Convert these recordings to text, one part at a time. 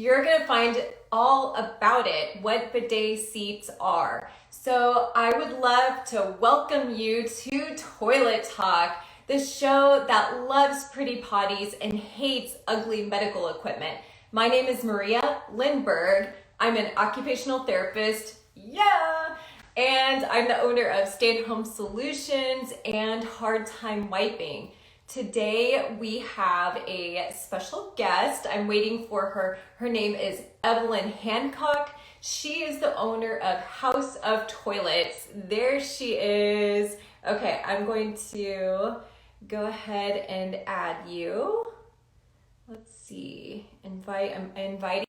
you're going to find all about it, what bidet seats are. So I would love to welcome you to Toilet Talk, the show that loves pretty potties and hates ugly medical equipment. My name is Maria Lindbergh. I'm an occupational therapist. Yeah. And I'm the owner of Stay at Home Solutions and Hard Time Wiping. Today we have a special guest. I'm waiting for her. Her name is Evelyn Hancock. She is the owner of House of Toilets. There she is. Okay, I'm going to go ahead and add you. Let's see. I'm inviting.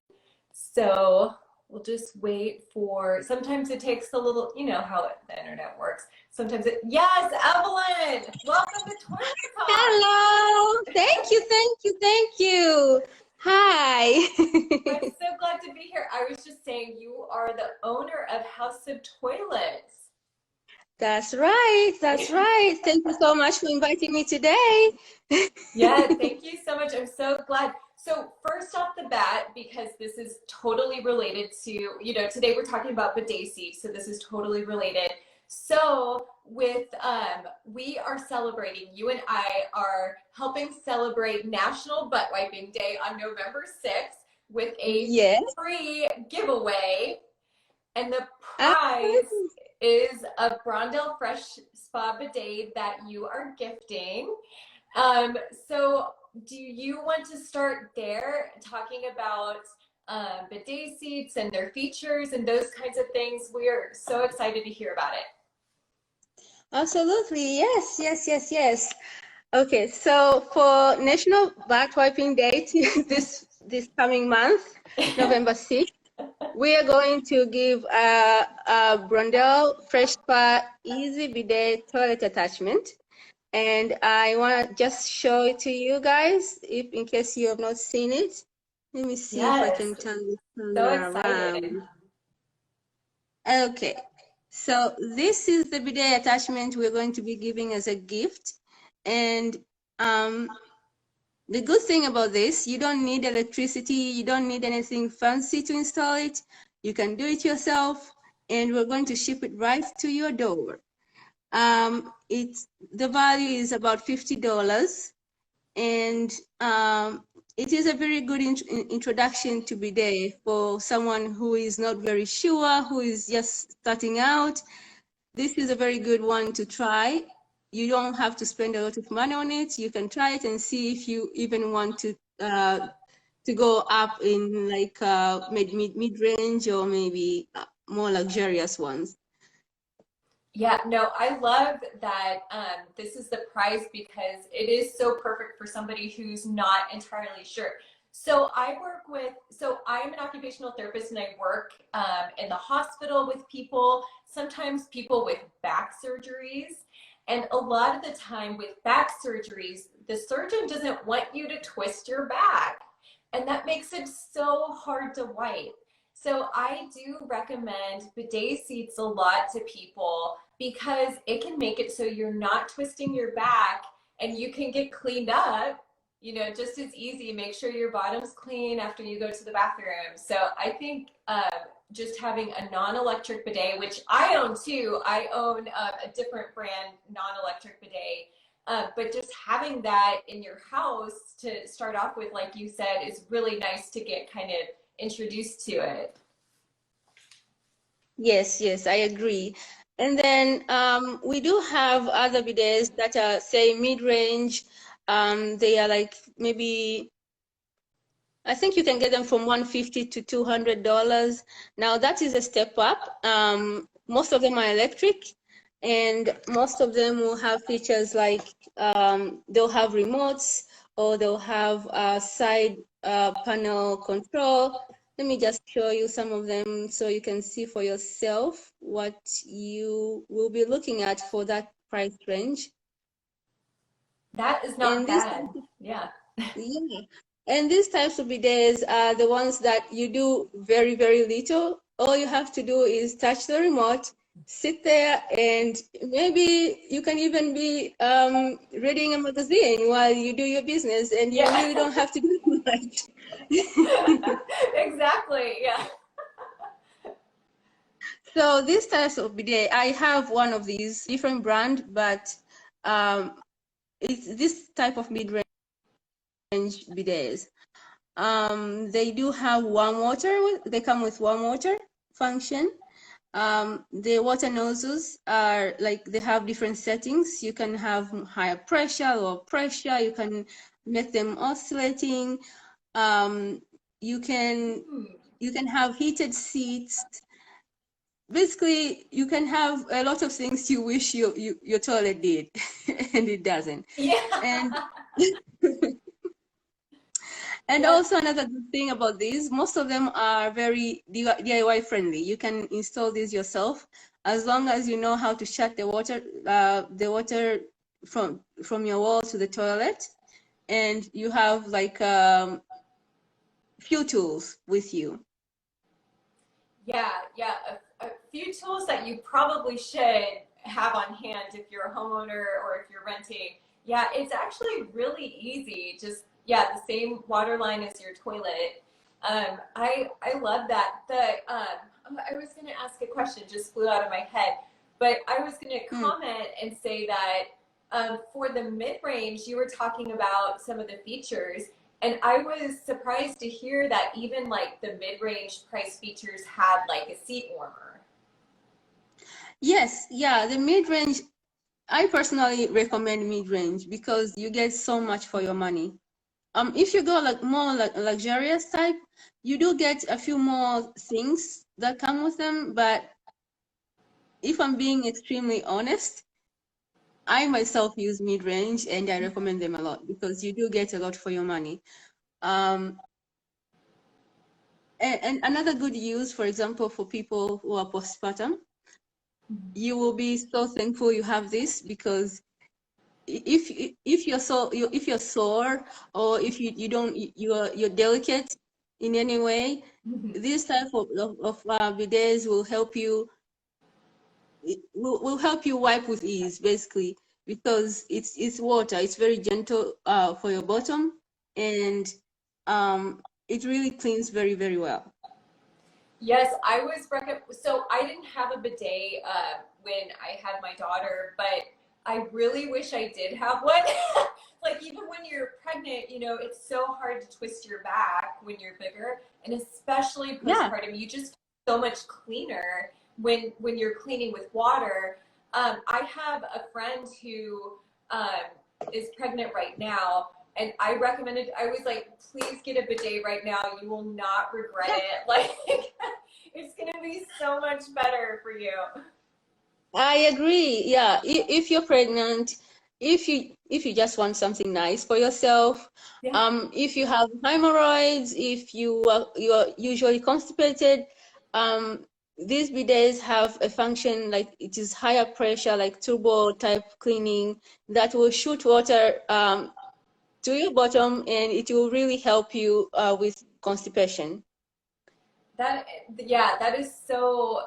So we'll just wait for, sometimes it takes a little, you know how the internet works. Sometimes yes, Evelyn, welcome to Toilet Talk. Hello, thank you. Hi. I'm so glad to be here. I was just saying you are the owner of House of Toilets. That's right. Thank you so much for inviting me today. Yeah, thank you so much. I'm so glad. So first off the bat, because this is totally related to, today we're talking about bidet seats, so this is totally related. So with, we are celebrating, you and I are helping celebrate National Butt Wiping Day on November 6th with a free giveaway. And the prize is a Brondell Fresh Spa bidet that you are gifting. So do you want to start there talking about bidet seats and their features and those kinds of things? We are so excited to hear about it. Absolutely. Yes. Okay, so for National Butt Wiping Day this coming month, November 6th, we are going to give a Brondell Fresh Spa Easy Bidet Toilet Attachment. And I want to just show it to you guys, if in case you have not seen it. Let me see if I can turn this around. Okay, so this is the bidet attachment we're going to be giving as a gift. And the good thing about this, you don't need electricity, you don't need anything fancy to install it. You can do it yourself, and we're going to ship it right to your door. The value is about $50, and it is a very good introduction to bidet for someone who is not very sure, who is just starting out. This is a very good one to try. You don't have to spend a lot of money on it. You can try it and see if you even want to go up in like mid-range or maybe more luxurious ones. Yeah, no, I love that this is the prize because it is so perfect for somebody who's not entirely sure. So I'm an occupational therapist and I work in the hospital with people, sometimes people with back surgeries. And a lot of the time with back surgeries, the surgeon doesn't want you to twist your back. And that makes it so hard to wipe. So I do recommend bidet seats a lot to people because it can make it so you're not twisting your back and you can get cleaned up, just as easy. Make sure your bottom's clean after you go to the bathroom. So I think just having a non-electric bidet, which I own too. I own a different brand non-electric bidet. But just having that in your house to start off with, like you said, is really nice to get kind of introduced to it. Yes, I agree. And then we do have other bidets that are, say, mid-range. They are like maybe, I think you can get them from $150 to $200. Now that is a step up. Most of them are electric, and most of them will have features like they'll have remotes, or they'll have a side panel control. Let me just show you some of them so you can see for yourself what you will be looking at for that price range. That is not bad. Yeah. Yeah. And these types of bidets are the ones that you do very, very little. All you have to do is touch the remote, sit there, and maybe you can even be reading a magazine while you do your business, and you really don't have to do much. Exactly. Yeah. So these types of bidet, I have one of these different brand, but it's this type of mid-range bidets. They do have warm water. They come with warm water function. The water nozzles are like they have different settings. You can have higher pressure, lower pressure. You can make them oscillating. You can have heated seats. Basically, you can have a lot of things you wish your toilet did, and it doesn't. Yeah. And and Yes. also another good thing about these, most of them are very DIY friendly. You can install these yourself as long as you know how to shut the water from your wall to the toilet, and you have like few tools with you. Yeah, yeah. A few tools that you probably should have on hand if you're a homeowner or if you're renting. Yeah, it's actually really easy. Just yeah, the same water line as your toilet. I love that. I was going to ask a question, just flew out of my head, but I was going to comment and say that for the mid range, you were talking about some of the features. And I was surprised to hear that even like the mid-range price features had like a seat warmer. Yes, yeah, the mid-range, I personally recommend mid-range because you get so much for your money. If you go like more like luxurious type, you do get a few more things that come with them. But if I'm being extremely honest, I myself use mid-range and I recommend them a lot because you do get a lot for your money. Um, and another good use, for example, for people who are postpartum, you will be so thankful you have this because if you're sore or if you don't you're delicate in any way, this type of bidets will help you. It will help you wipe with ease, basically, because it's water. It's very gentle for your bottom, and it really cleans very, very well. Yes, I was so I didn't have a bidet when I had my daughter, but I really wish I did have one. Like even when you're pregnant, you know, it's so hard to twist your back when you're bigger, and especially Yeah. postpartum, you just feel so much cleaner when you're cleaning with water. I have a friend who is pregnant right now, and I recommended, I was like, please get a bidet right now. You will not regret it. Like, it's going to be so much better for you. I agree. Yeah, if you're pregnant, if you just want something nice for yourself, Yeah. if you have hemorrhoids, if you are usually constipated, these bidets have a function like it is higher pressure, like turbo type cleaning that will shoot water to your bottom, and it will really help you with constipation. That, yeah, that is so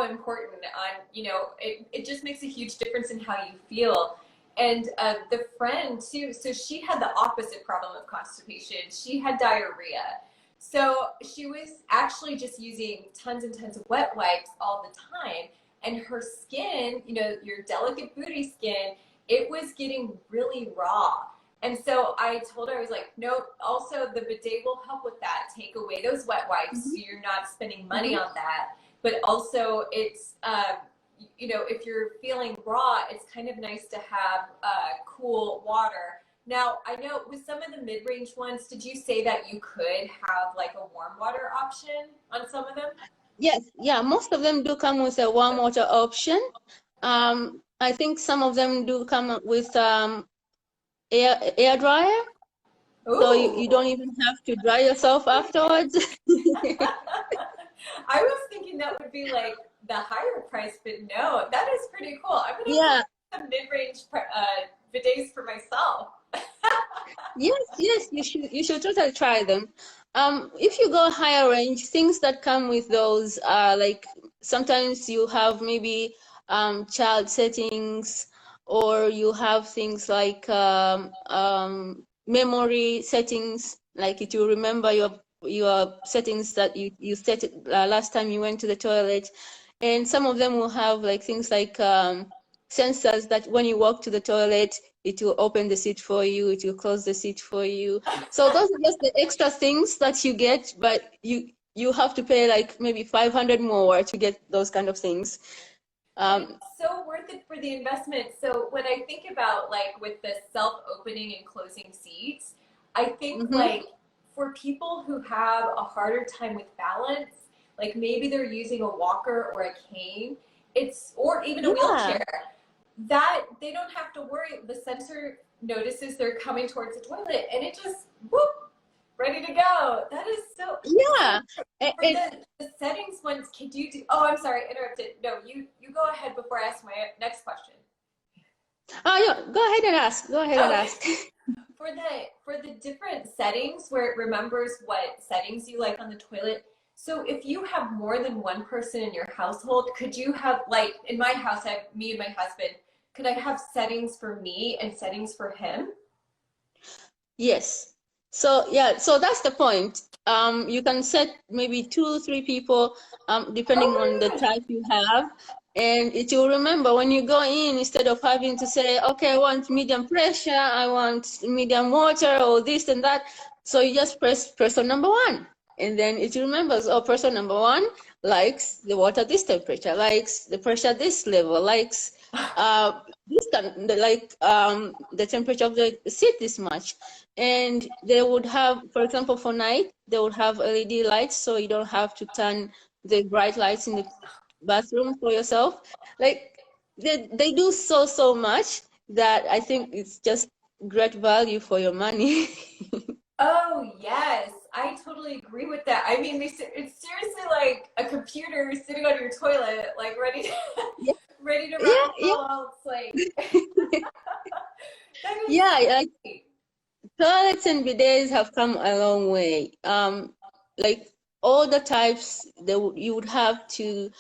important. On, you know, it just makes a huge difference in how you feel. And the friend too, so she had the opposite problem of constipation. She had diarrhea. So she was actually just using tons and tons of wet wipes all the time. And her skin, you know, your delicate booty skin, it was getting really raw. And so I told her, I was like, nope, also the bidet will help with that. Take away those wet wipes so you're not spending money on that. But also it's, you know, if you're feeling raw, it's kind of nice to have cool water. Now, I know with some of the mid-range ones, did you say that you could have like a warm water option on some of them? Yes, yeah, most of them do come with a warm water option. I think some of them do come with air dryer, so you Ooh. don't even have to dry yourself afterwards. I was thinking that would be like the higher price, but no, that is pretty cool. I'm gonna have to Yeah, look at some mid-range bidets for myself. yes, you should totally try them. If you go higher range, things that come with those are like sometimes you have maybe child settings, or you have things like memory settings, like it will remember your settings that you set last time you went to the toilet. And some of them will have like things like sensors that when you walk to the toilet, it will open the seat for you, it will close the seat for you. So those are just the extra things that you get, but you have to pay like maybe 500 more to get those kind of things. But it's so worth it for the investment. So when I think about like with the self-opening and closing seats, I think like for people who have a harder time with balance, like maybe they're using a walker or a cane, or even a wheelchair, that they don't have to worry. The sensor notices they're coming towards the toilet and it just whoop, ready to go. That is so for the settings ones, could you do, oh, I'm sorry, interrupted. No, you go ahead before I ask my next question. Oh, yeah, go ahead and ask. Go ahead and ask. For the different settings where it remembers what settings you like on the toilet. So if you have more than one person in your household, could you have, like in my house, I have me and my husband, could I have settings for me and settings for him? Yes. So yeah, so that's the point. You can set maybe 2, 3 people, depending on the type you have, and it will remember when you go in, instead of having to say, okay, I want medium pressure, I want medium water, or this and that. So you just press person number 1, and then it remembers, oh, person number 1 likes the water this temperature, likes the pressure this level, likes this the temperature of the seat this much. And they would have, for example, for night, they would have LED lights, so you don't have to turn the bright lights in the bathroom for yourself. Like they do so much that I think it's just great value for your money. Oh, yes. I totally agree with that. I mean, it's seriously like a computer sitting on your toilet, like ready to, ready to rock and roll. It's like, that is like toilets and bidets have come a long way. Like all the types, you would have to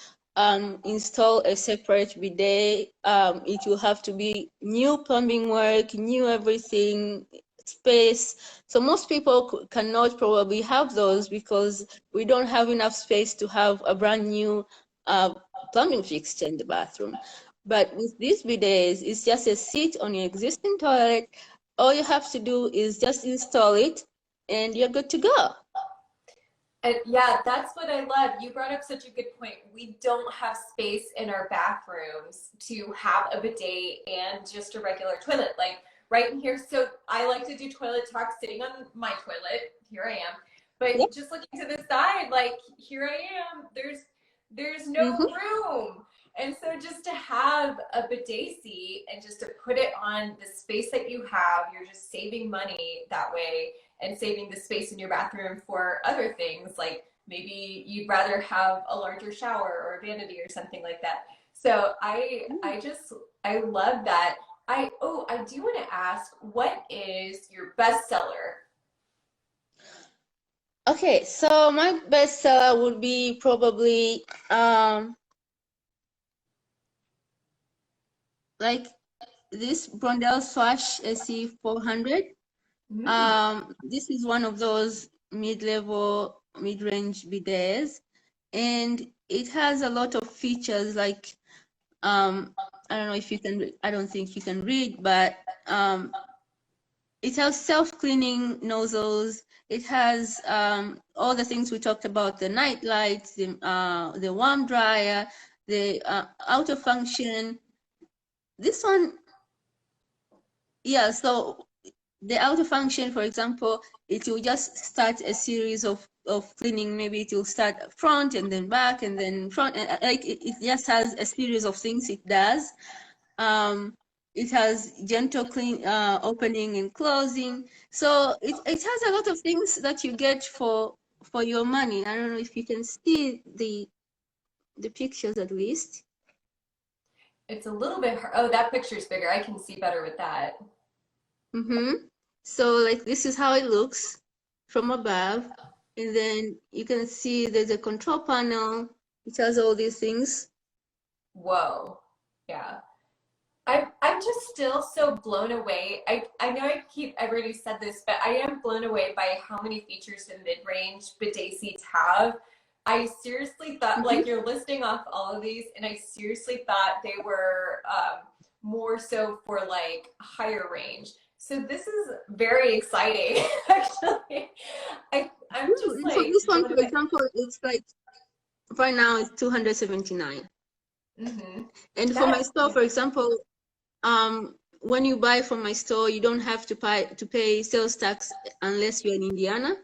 install a separate bidet. It will have to be new plumbing work, new everything, space. So most people cannot probably have those because we don't have enough space to have a brand new plumbing fixture in the bathroom. But with these bidets, it's just a seat on your existing toilet. All you have to do is just install it and you're good to go. And yeah, that's what I love. You brought up such a good point. We don't have space in our bathrooms to have a bidet and just a regular toilet, like right in here. So I like to do toilet talk sitting on my toilet. Here I am. But just looking to the side, like here I am. There's no room. And so just to have a bidet seat and just to put it on the space that you have, you're just saving money that way and saving the space in your bathroom for other things. Like maybe you'd rather have a larger shower or a vanity or something like that. So I love that. I do want to ask, what is your bestseller? Okay, so my bestseller would be probably like this Brondell Swash SC 400. This is one of those mid-level, mid-range bidets, and it has a lot of features like I don't know if you can, I don't think you can read, but it has self-cleaning nozzles. It has all the things we talked about, the night lights, the warm dryer, the auto function. This one, yeah, so the auto function, for example, it will just start a series of cleaning. Maybe it will start front and then back and then front. And, like it just has a series of things it does. It has gentle clean opening and closing. So it has a lot of things that you get for your money. I don't know if you can see the pictures at least. It's a little bit, oh, that picture's bigger. I can see better with that. So like this is how it looks from above. And then you can see there's a control panel. It has all these things. Whoa. Yeah. I'm just still so blown away. I know I've already said this, but I am blown away by how many features the mid-range bidet seats have. I seriously thought, Mhm. like, you're listing off all of these, and I seriously thought they were more so for like higher range. So this is very exciting, actually. I'm just And for like this one, blown for away. example, it's like right now it's 279. Hmm. And for my That store, for example, when you buy from my store, you don't have to pay sales tax unless you're in Indiana.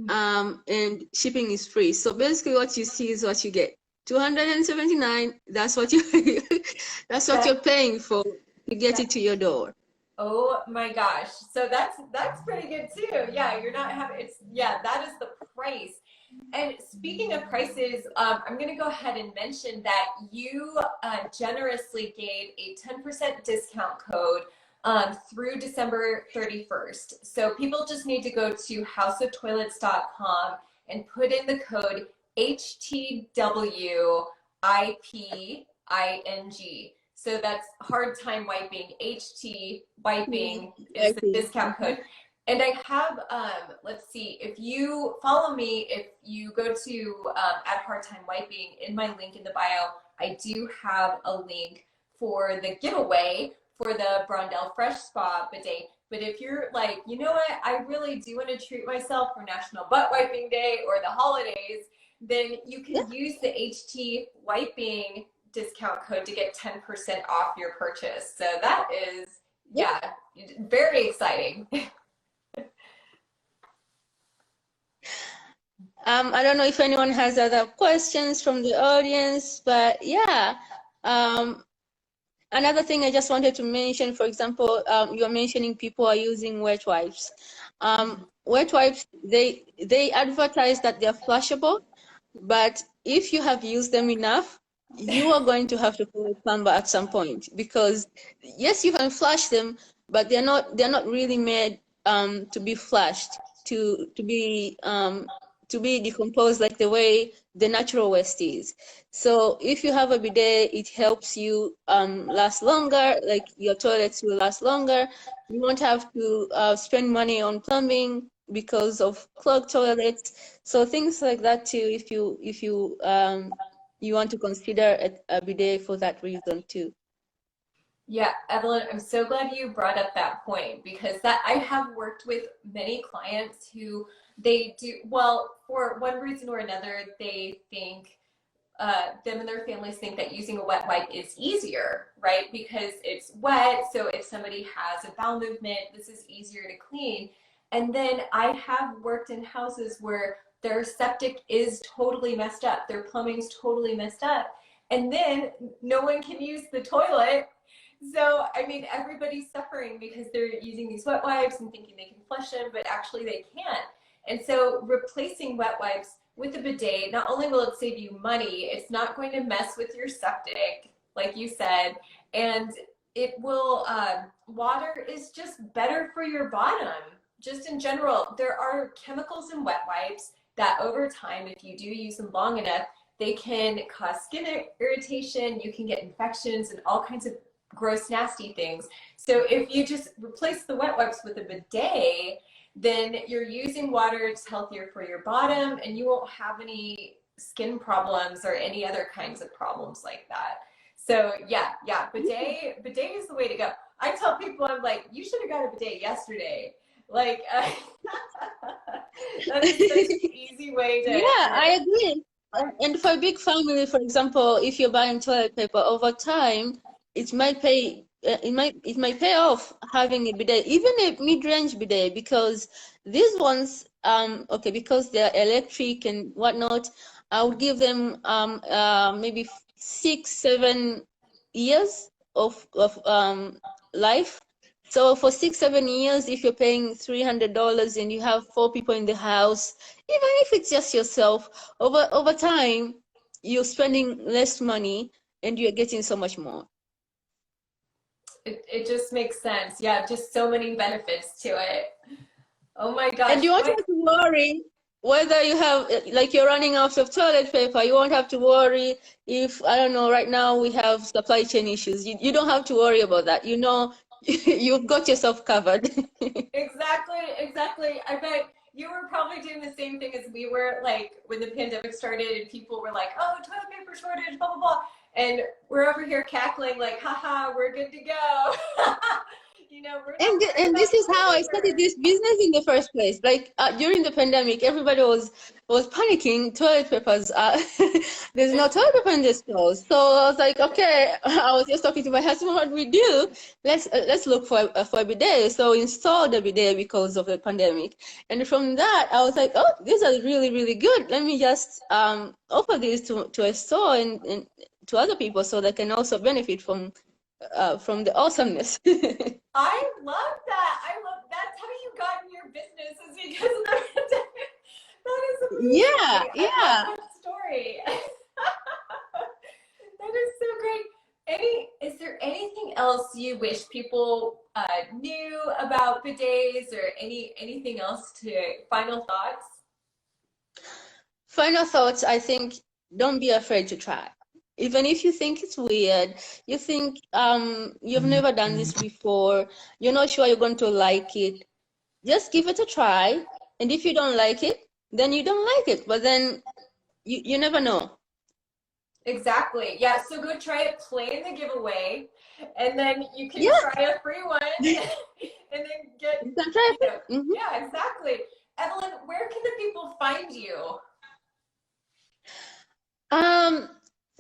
And shipping is free. So basically what you see is what you get. 279, that's what you that's what you're that paying for to get that it to your door. Oh my gosh. So that's pretty good too. Yeah, you're not having it's yeah, that is the price. And speaking of prices, I'm going to go ahead and mention that you generously gave a 10% discount code through December 31st. So people just need to go to houseoftoilets.com and put in the code HTWIPING. So that's hard time wiping. HT wiping is I the see. discount code. And I have, let's see, if you follow me, if you go to at Hard Time Wiping in my link in the bio, I do have a link for the giveaway for the Brondell Fresh Spa bidet. But if you're like, you know what, I really do want to treat myself for National Butt Wiping Day or the holidays, then you Yeah. can use the HT Wiping discount code to get 10% off your purchase. So that is, Yeah. yeah, very exciting. I don't know if anyone has other questions from the audience, but yeah. Another thing I just wanted to mention, for example, you're mentioning people are using wet wipes. Wet wipes, they advertise that they're flushable, but if you have used them enough, you are going to have to call a plumber at some point because yes, you can flush them, but they're not really made to be flushed to be decomposed like the way the natural waste is. So if you have a bidet, it helps you last longer, like your toilets will last longer. You won't have to spend money on plumbing because of clogged toilets. So things like that too, if you want to consider a bidet for that reason too. Yeah, Evelyn, I'm so glad you brought up that point because that I have worked with many clients who they do well for one reason or another. They think them and their families think that using a wet wipe is easier, right? Because it's wet. So if somebody has a bowel movement, this is easier to clean. And then I have worked in houses where their septic is totally messed up, their plumbing's totally messed up. And then no one can use the toilet. So, I mean, everybody's suffering because they're using these wet wipes and thinking they can flush them, but actually they can't. And so, replacing wet wipes with a bidet, not only will it save you money, it's not going to mess with your septic, like you said, and it will, water is just better for your bottom. Just in general, there are chemicals in wet wipes that over time, if you do use them long enough, they can cause skin irritation, you can get infections and all kinds of gross, nasty things. So if you just replace the wet wipes with a bidet, then you're using water, it's healthier for your bottom, and you won't have any skin problems or any other kinds of problems like that. So yeah, bidet is the way to go. I tell people, I'm like, you should have got a bidet yesterday. Like, that is such an easy way Yeah, to I agree. And for a big family, for example, if you're buying toilet paper over time, it might pay off having a bidet, even a mid-range bidet, because these ones, okay, because they're electric and whatnot, I would give them maybe 6, 7 years of life. So for 6, 7 years, if you're paying $300 and you have 4 people in the house, even if it's just yourself, over time, you're spending less money and you're getting so much more. it just makes sense. Yeah, just so many benefits to it. Oh my And gosh, you won't what? have to worry. whether you have, like, you're running out of toilet paper, you won't have to worry if, I don't know, right now we have supply chain issues. You don't have to worry about that. You know, you've got yourself covered. Exactly, exactly. I bet you were probably doing the same thing as we were, like when the pandemic started and people were like, oh, toilet paper shortage, blah, blah, blah. And we're over here cackling like, haha, we're good to go. You know, we're not worried And about this is toilet how I started paper. this business in the first place. Like, during the pandemic, everybody was panicking. Toilet papers, there's no toilet paper in the stores. So I was like, okay. I was just talking to my husband, what we do? Let's look for a bidet. So we installed a bidet because of the pandemic. And from that, I was like, oh, these are really, really good. Let me just offer these to a store and to other people so they can also benefit from the awesomeness. I love that. I love that's how you got in your business is because of the pandemic. That is Yeah, amazing. I love yeah. that story. That is so great. Is there anything else you wish people knew about bidets or anything else to final thoughts? Final thoughts, I think, don't be afraid to try. Even if you think it's weird, you think you've never done this before, you're not sure you're going to like it, just give it a try. And if you don't like it, then you don't like it. But then you never know. Exactly. Yeah. So go try it, play in the giveaway, and then you can Yeah, try a free one and then get, you can try you know, it. Mhm. yeah, exactly. Evelyn, where can the people find you? Um,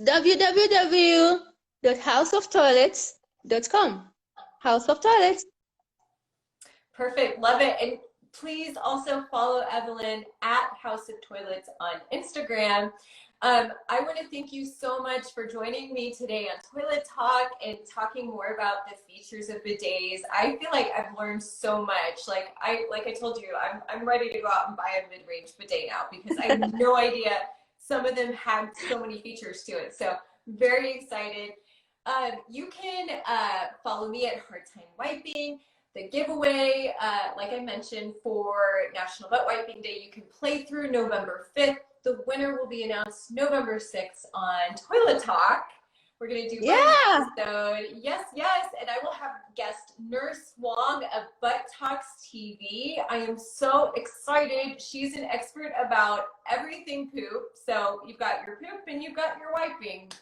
www.houseoftoilets.com. House of Toilets. Perfect. Love it. And please also follow Evelyn at House of Toilets on Instagram. I want to thank you so much for joining me today on Toilet Talk and talking more about the features of bidets. I feel like I've learned so much. Like I told you, I'm ready to go out and buy a mid-range bidet now because I had no idea some of them had so many features to it. So very excited. You can follow me at Hard Time Wiping. The giveaway, like I mentioned, for National Butt Wiping Day, you can play through November 5th. The winner will be announced November 6th on Toilet Talk. We're going to do Monday's Yeah. episode. Yes, yes. And I will have guest Nurse Wong of Butt Talks TV. I am so excited. She's an expert about everything poop. So you've got your poop and you've got your wiping.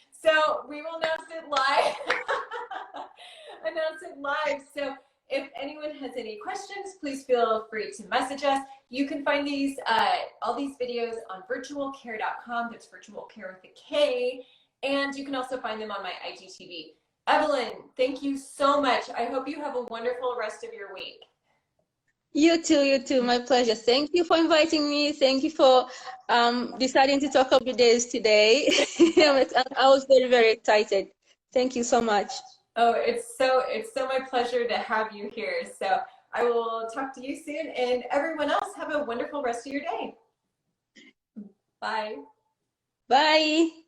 So we will announce it live. Announce it live. So if anyone has any questions, please feel free to message us. You can find these all these videos on virtualcare.com. That's virtual care with a K. And you can also find them on my IGTV. Evelyn, thank you so much. I hope you have a wonderful rest of your week. You too, you too. My pleasure. Thank you for inviting me. Thank you for deciding to talk about days today. I was very, very excited. Thank you so much. Oh, it's so my pleasure to have you here. So I will talk to you soon, and everyone else have a wonderful rest of your day. Bye. Bye.